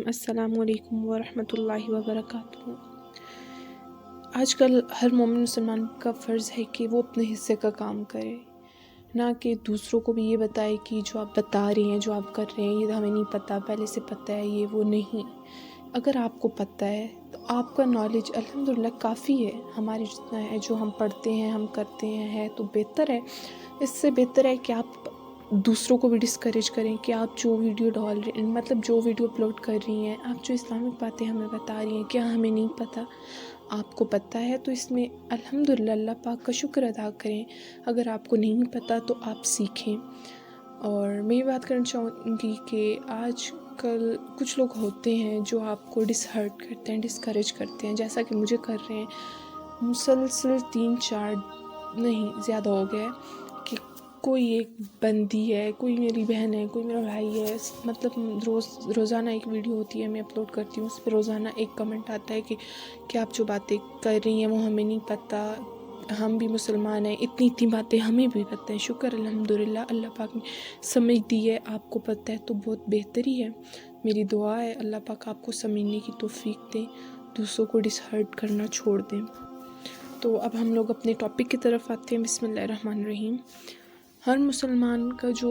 अस्सलामु अलैकुम वरहमतुल्लाहि वबरकातुहू। आजकल हर मोमिन मुसलमान का फ़र्ज़ है कि वो अपने हिस्से का काम करे, ना कि दूसरों को भी ये बताए कि जो आप बता रही हैं, जो आप कर रहे हैं, ये हमें नहीं पता, पहले से पता है, ये वो नहीं। अगर आपको पता है तो आपका नॉलेज अल्हम्दुलिल्लाह काफ़ी है, हमारे जितना है, जो हम पढ़ते हैं, हम करते हैं, है तो बेहतर है। इससे बेहतर है कि आप दूसरों को भी डिस्करेज करें कि आप जो वीडियो डाल रहे मतलब जो वीडियो अपलोड कर रही हैं, आप जो इस्लामिक बातें हमें बता रही हैं, क्या हमें नहीं पता? आपको पता है तो इसमें अल्हम्दुलिल्लाह अल्लाह पाक का शुक्र अदा करें। अगर आपको नहीं पता तो आप सीखें। और मैं ये बात करना चाहूँगी कि आजकल कुछ लोग होते हैं जो आपको डिसहर्ट करते हैं, डिस्करेज करते हैं, जैसा कि मुझे कर रहे हैं। मुसलसल 3-4 नहीं ज़्यादा हो गया है कि कोई एक बंदी है, कोई मेरी बहन है, कोई मेरा भाई है, मतलब रोज़ाना एक वीडियो होती है, मैं अपलोड करती हूँ, उस पर रोज़ाना एक कमेंट आता है कि आप जो बातें कर रही हैं वो हमें नहीं पता, हम भी मुसलमान हैं, इतनी इतनी बातें हमें भी पता है। शुक्र अल्हम्दुलिल्लाह अल्लाह पाक ने समझ दी है, आपको पता है तो बहुत बेहतरी है। मेरी दुआ है अल्लाह पाक आपको समझने की तौफीक दें, दूसरों को डिसहर्ट करना छोड़ दें। तो अब हम लोग अपने टॉपिक की तरफ आते हैं। बिस्मिल्लाहिर्रहमानिर्रहीम। हर मुसलमान का जो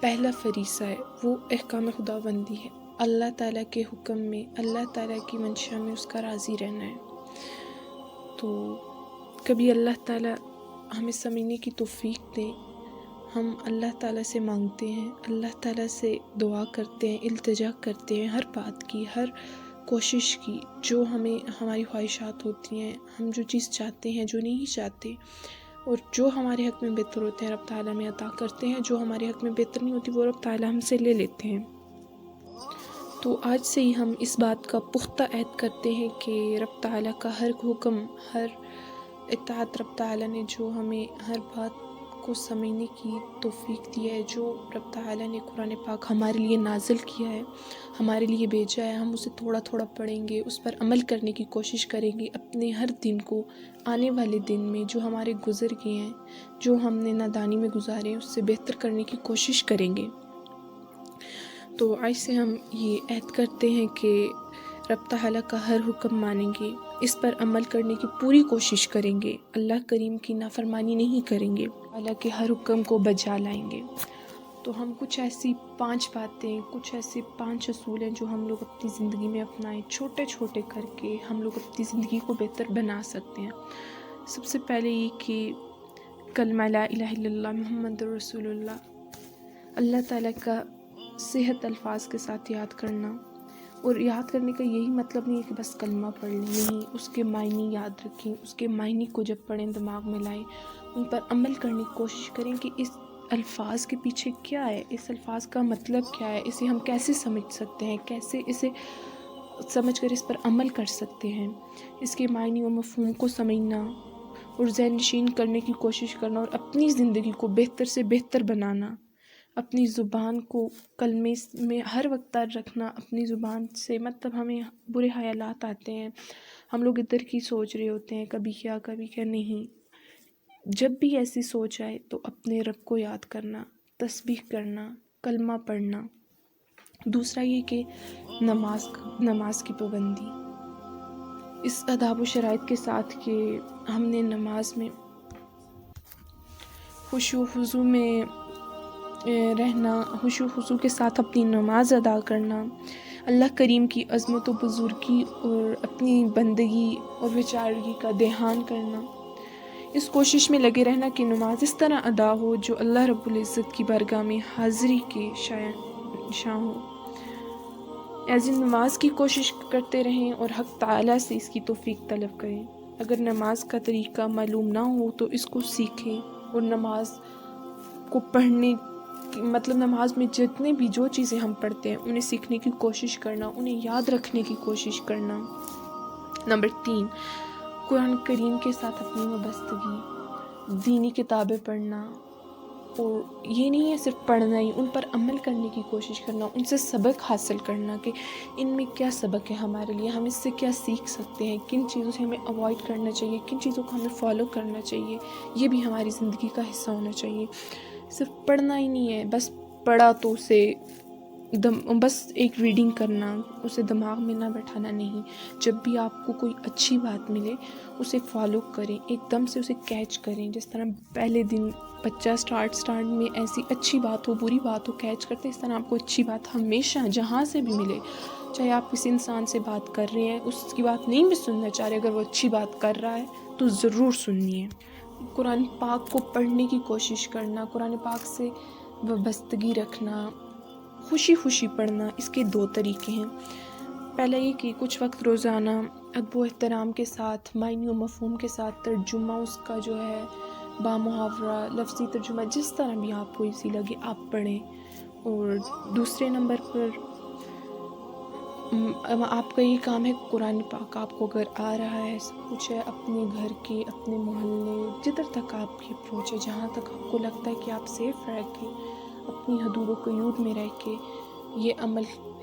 पहला फरीसा है वो अहकाम खुदाबंदी है। अल्लाह ताला के हुक्म में, अल्लाह ताला की मंशा में उसका राज़ी रहना है। तो कभी अल्लाह ताला हमें समझने की तौफीक दें। हम अल्लाह ताला से मांगते हैं, अल्लाह ताला से दुआ करते हैं, इल्तिजा करते हैं हर बात की, हर कोशिश की, जो हमें हमारी ख्वाहिशात होती हैं, हम जो चीज़ चाहते हैं, जो नहीं चाहते, और जो हमारे हक़ में बेहतर होते हैं रब ताला में अता करते हैं, जो हमारे हक़ में बेहतर नहीं होती वो रब ताला हमसे ले लेते हैं। तो आज से ही हम इस बात का पुख्ता अहद करते हैं कि रब ताला का हर हुक्म, हर इत्ताअत रब ताला ने जो हमें हर बात को समझने की तौफीक दी है, जो रब ताला ने कुरान पाक हमारे लिए नाज़िल किया है, हमारे लिए भेजा है, हम उसे थोड़ा थोड़ा पढ़ेंगे, उस पर अमल करने की कोशिश करेंगे। अपने हर दिन को आने वाले दिन में जो हमारे गुज़र गए हैं, जो हमने नादानी में गुजारे हैं, उससे बेहतर करने की कोशिश करेंगे। तो आज से हम ये अहद करते हैं कि रब ताला का हर हुक्म मानेंगे, इस पर अमल करने की पूरी कोशिश करेंगे, अल्लाह करीम की नाफरमानी नहीं करेंगे, अल्लाह के हर हुक्म को बजा लाएंगे। तो हम कुछ ऐसी 5 बातें, कुछ ऐसे 5 असूल हैं जो हम लोग अपनी ज़िंदगी में अपनाएं, छोटे छोटे करके हम लोग अपनी ज़िंदगी को बेहतर बना सकते हैं। सबसे पहले ये कि कलमा ला इलाहा इल्लल्लाह मुहम्मदुर रसूलुल्लाह, अल्लाह ताला का सेहत अल्फाज के साथ याद करना। और याद करने का यही मतलब नहीं है कि बस कलमा पढ़ लें, नहीं, उसके मायने याद रखें, उसके मायने को जब पढ़ें दिमाग में लाएं, उन पर अमल करने की कोशिश करें कि इस अल्फाज के पीछे क्या है, इस अल्फाज का मतलब क्या है, इसे हम कैसे समझ सकते हैं, कैसे इसे समझ कर इस पर अमल कर सकते हैं। इसके मायने और मफ़हूम को समझना और ज़हन नशीन करने की कोशिश करना और अपनी ज़िंदगी को बेहतर से बेहतर बनाना। अपनी ज़ुबान को कलमे में हर वक्त रखना, अपनी ज़ुबान से मतलब हमें बुरे ख़यालात आते हैं, हम लोग इधर की सोच रहे होते हैं, कभी क्या नहीं। जब भी ऐसी सोच आए तो अपने रब को याद करना, तस्बीह करना, कलमा पढ़ना। दूसरा ये कि नमाज की पाबंदी, इस आदाब व शराइत के साथ कि हमने नमाज में खुशू खुजू में रहना, खुशू खुजू के साथ अपनी नमाज अदा करना, अल्लाह करीम की अज़मत व बुज़ुर्गी और अपनी बंदगी और बेचारगी का ध्यान करना। इस कोशिश में लगे रहना कि नमाज इस तरह अदा हो जो अल्लाह रब्बुल इज़्ज़त की बारगाह में हाज़िरी के शान हो। ऐसी नमाज की कोशिश करते रहें और हक़ ताला से इसकी तौफीक तलब करें। अगर नमाज का तरीक़ा मालूम ना हो तो इसको सीखें और नमाज को पढ़ने मतलब नमाज में जितने भी जो चीज़ें हम पढ़ते हैं उन्हें सीखने की कोशिश करना, उन्हें याद रखने की कोशिश करना। नंबर 3, कुरान करीम के साथ अपनी वाबस्तगी, दीनी किताबें पढ़ना। और ये नहीं है सिर्फ पढ़ना ही, उन पर अमल करने की कोशिश करना, उनसे सबक हासिल करना कि इनमें क्या सबक है हमारे लिए, हम इससे क्या सीख सकते हैं, किन चीज़ों से हमें अवॉइड करना चाहिए, किन चीज़ों को हमें फॉलो करना चाहिए। ये भी हमारी ज़िंदगी का हिस्सा होना चाहिए। सिर्फ पढ़ना ही नहीं है, बस पढ़ा तो उसे بس ایک ریڈنگ کرنا، اسے دماغ میں نہ بیٹھانا نہیں. جب بھی آپ کو کوئی اچھی بات ملے اسے فالو کریں، ایک دم سے اسے کیچ کریں. جس طرح پہلے دن بچہ اسٹارٹ میں ایسی اچھی بات ہو بری بات ہو کیچ کرتے، اس طرح آپ کو اچھی بات ہمیشہ جہاں سے بھی ملے، چاہے آپ کسی انسان سے بات کر رہے ہیں، اس کی بات نہیں بھی سننا چاہ رہے، اگر وہ اچھی بات کر رہا ہے تو ضرور سننی ہے. قرآن پاک کو پڑھنے کی کوشش کرنا، قرآن پاک سے وابستگی رکھنا، خوشی خوشی پڑھنا. اس کے 2 طریقے ہیں. پہلا یہ کہ کچھ وقت روزانہ ادب و احترام کے ساتھ، معنی و مفہوم کے ساتھ ترجمہ اس کا جو ہے بامحاورہ لفظی ترجمہ جس طرح بھی آپ کو ایزی لگے آپ پڑھیں. اور دوسرے نمبر پر آپ کا یہ کام ہے قرآن پاک آپ کو اگر آ رہا ہے، سب کچھ ہے، اپنے گھر کے، اپنے محلے، جدھر تک آپ کی اپروچ ہے، جہاں تک آپ کو لگتا ہے کہ آپ سیف رہ کے، اپنی حدود و قیود میں رہ کے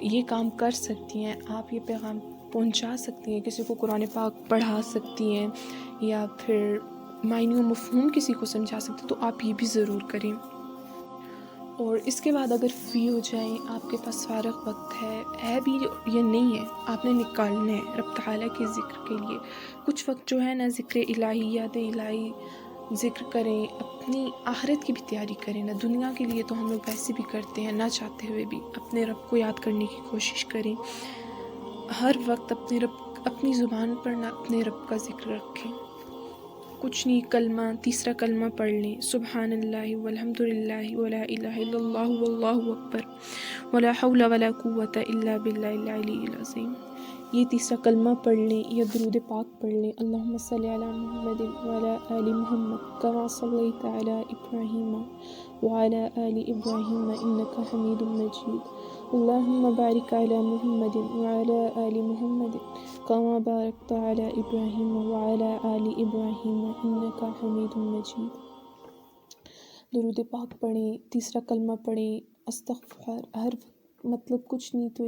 یہ کام کر سکتی ہیں، آپ یہ پیغام پہنچا سکتی ہیں، کسی کو قرآن پاک پڑھا سکتی ہیں، یا پھر معنی و مفہوم کسی کو سمجھا سکتے، تو آپ یہ بھی ضرور کریں. اور اس کے بعد اگر فری ہو جائیں، آپ کے پاس فارغ وقت ہے بھی یا نہیں ہے، آپ نے نکالنا ہے رب تعالیٰ کے ذکر کے لیے. کچھ وقت جو ہے نا ذکر الہی، یاد الہی ذکر کریں، اپنی آخرت کی بھی تیاری کریں. نا دنیا کے لیے تو ہم لوگ ویسے بھی کرتے ہیں، نہ چاہتے ہوئے بھی اپنے رب کو یاد کرنے کی کوشش کریں. ہر وقت اپنی زبان پر نہ اپنے رب کا ذکر رکھیں. کچھ نہیں، کلمہ، تیسرا کلمہ پڑھ لیں، سبحان اللہ والحمد للہ ولا الہ الا اللہ واللہ اکبر ولا حول ولا قوت الا باللہ العلی العظیم. یہ تیسرا کلمہ پڑھ لیں یا درود پاک پڑھ لیں. اللہم صلی علی محمد وعلی آل محمد کما صلیت علی ابراہیم وعلی آل ابراہیم انک حمید مجید. اللہم بارک علی محمد وعلی آل محمد کما بارکت علی ابراہیم وعلی آل ابراہیم انک حمید مجید. درود پاک پڑھیں، تیسرا کلمہ پڑھیں، استغفار ہر مطلب کچھ نہیں تو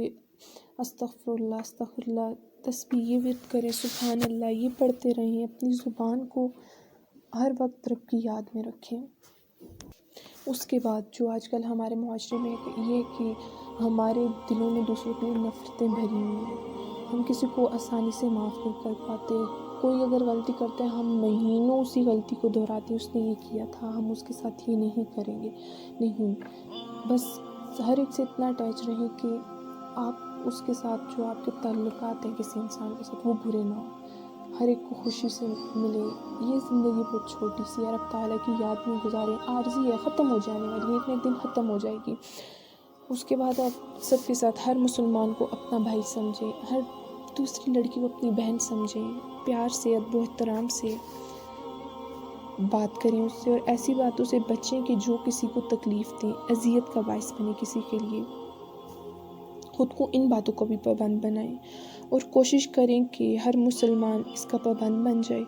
استغفر اللہ تسبیح یہ ورد کریں، سبحان اللہ یہ پڑھتے رہیں. اپنی زبان کو ہر وقت رب کی یاد میں رکھیں. اس کے بعد جو آج کل ہمارے معاشرے میں یہ کہ ہمارے دلوں میں دوسروں کے لیے نفرتیں بھری ہوئی ہیں، ہم کسی کو آسانی سے معاف نہیں کر پاتے. کوئی اگر غلطی کرتے ہیں ہم مہینوں اسی غلطی کو دہراتے ہیں، اس نے یہ کیا تھا ہم اس کے ساتھ یہ نہیں کریں گے. نہیں، بس ہر ایک سے اتنا اٹیچ رہیں کہ آپ اس کے ساتھ جو آپ کے تعلقات ہیں کسی انسان کے ساتھ وہ برے نہ ہوں، ہر ایک کو خوشی سے ملے. یہ زندگی بہت چھوٹی سی ہے، رب تعالیٰ کی یاد میں گزاریں. عارضی ہے، ختم ہو جانے والی ہے، ایک نہ ایک دن ختم ہو جائے گی. اس کے بعد آپ سب کے ساتھ ہر مسلمان کو اپنا بھائی سمجھیں، ہر دوسری لڑکی کو اپنی بہن سمجھیں، پیار سے ادب و احترام سے بات کریں اس سے، اور ایسی باتوں سے بچیں کہ جو کسی کو تکلیف دیں، اذیت کا باعث بنے کسی کے لیے. خود کو ان باتوں کو بھی پابند بنائیں اور کوشش کریں کہ ہر مسلمان اس کا پابند بن جائے.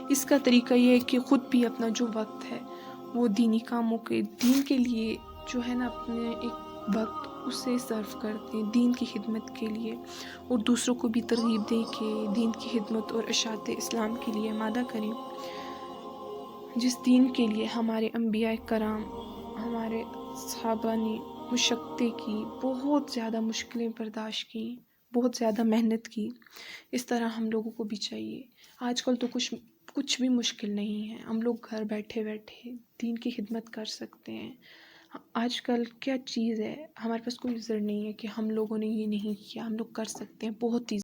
اس کا طریقہ یہ ہے کہ خود بھی اپنا جو وقت ہے وہ دینی کاموں کے دین کے لیے جو ہے نا اپنے ایک وقت اسے صرف کرتے ہیں دین کی خدمت کے لیے، اور دوسروں کو بھی ترغیب دیں کہ دین کی خدمت اور اشاعت اسلام کے لیے آمادہ کریں. جس دین کے لیے ہمارے انبیاء کرام، ہمارے صحابہ نے مشقتیں کی، بہت زیادہ مشکلیں برداشت کی، بہت زیادہ محنت کی، اس طرح ہم لوگوں کو بھی چاہیے. آج کل تو کچھ بھی مشکل نہیں ہے، ہم لوگ گھر بیٹھے بیٹھے دین کی خدمت کر سکتے ہیں. آج کل کیا چیز ہے، ہمارے پاس کوئی عذر نہیں ہے کہ ہم لوگوں نے یہ نہیں کیا، ہم لوگ کر سکتے ہیں بہت ہی